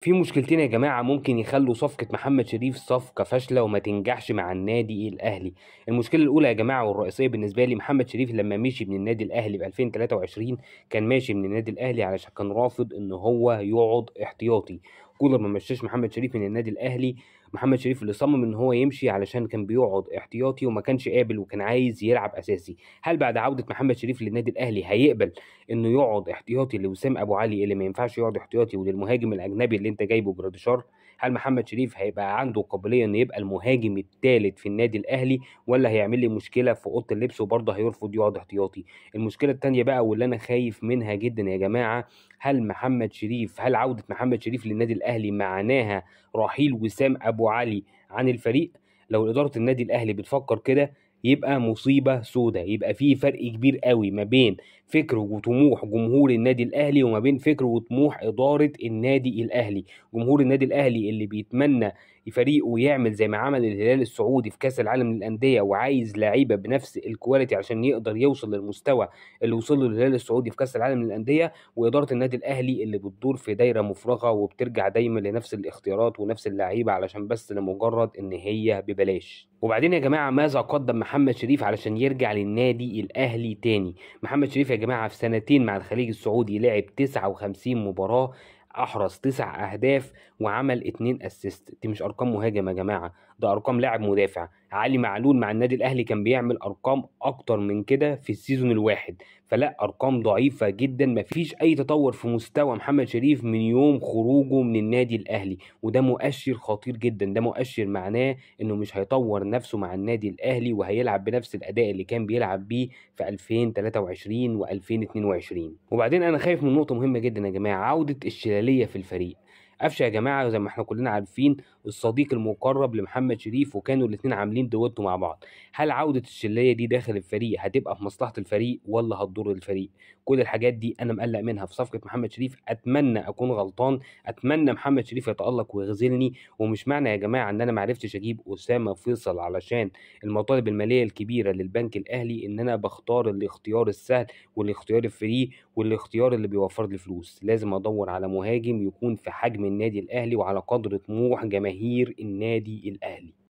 في مشكلتين يا جماعة ممكن يخلوا صفقة محمد شريف صفقة فاشلة وما تنجحش مع النادي الأهلي. المشكلة الأولى يا جماعة والرئيسية بالنسبة لي، محمد شريف لما مشي من النادي الأهلي ب 2023 كان ماشي من النادي الأهلي علشان كان رافض إن هو يقعد احتياطي. كولر ما مشاش محمد شريف من النادي الأهلي، محمد شريف اللي صمم إن هو يمشي علشان كان بيقعد احتياطي وما كانش قابل وكان عايز يلعب أساسي. هل بعد عودة محمد شريف للنادي الأهلي هيقبل انه يقعد احتياطي لوسام ابو علي اللي ما ينفعش يقعد احتياطي وللمهاجم الاجنبي اللي انت جايبه جراديشار؟ هل محمد شريف هيبقى عنده قابليه انه يبقى المهاجم الثالث في النادي الاهلي، ولا هيعمل لي مشكله في اوضه اللبس وبرضه هيرفض يقعد احتياطي؟ المشكله الثانيه بقى واللي انا خايف منها جدا يا جماعه، هل عوده محمد شريف للنادي الاهلي معناها رحيل وسام ابو علي عن الفريق؟ لو اداره النادي الاهلي بتفكر كده يبقى مصيبه سودة، يبقى في فرق كبير قوي ما بين فكر وطموح جمهور النادي الاهلي وما بين فكر وطموح اداره النادي الاهلي. جمهور النادي الاهلي اللي بيتمنى فريقه يعمل زي ما عمل الهلال السعودي في كاس العالم للانديه وعايز لعيبه بنفس الكواليتي عشان يقدر يوصل للمستوى اللي وصل له الهلال السعودي في كاس العالم للانديه، واداره النادي الاهلي اللي بتدور في دايره مفرغه وبترجع دايما لنفس الاختيارات ونفس اللعيبه علشان بس لمجرد ان هي ببلاش. وبعدين يا جماعه ماذا قدم محمد شريف علشان يرجع للنادي الاهلي تاني؟ محمد شريف يا جماعة في سنتين مع الخليج السعودي لعب 59 مباراة، أحرز 9 أهداف وعمل 2 أسيست. دي مش أرقام مهاجم يا جماعة، ده أرقام لاعب مدافع. علي معلول مع النادي الأهلي كان بيعمل أرقام أكتر من كده في السيزون الواحد. فلا، أرقام ضعيفة جدا، مفيش أي تطور في مستوى محمد شريف من يوم خروجه من النادي الأهلي. وده مؤشر خطير جدا، ده مؤشر معناه إنه مش هيطور نفسه مع النادي الأهلي وهيلعب بنفس الأداء اللي كان بيلعب بيه في 2023 و2022. وبعدين انا خايف من نقطه مهمه جدا يا جماعه، عوده الشلاليه في الفريق. قفشه يا جماعه زي ما احنا كلنا عارفين الصديق المقرب لمحمد شريف وكانوا الاثنين عاملين دويتو مع بعض. هل عوده الشلاليه دي داخل الفريق هتبقى في مصلحه الفريق ولا هتضر الفريق؟ كل الحاجات دي انا مقلق منها في صفقه محمد شريف. اتمنى اكون غلطان، اتمنى محمد شريف يتالق ويغزلني. ومش معنى يا جماعه ان انا معرفتش اجيب اسامه فيصل علشان المطالب الماليه الكبيره للبنك الاهلي ان انا بختار الاختيار السهل والاختيار الفري والاختيار اللي بيوفر لي فلوس. لازم ادور على مهاجم يكون في حجم النادي الاهلي وعلى قدر طموح جماهير النادي الاهلي.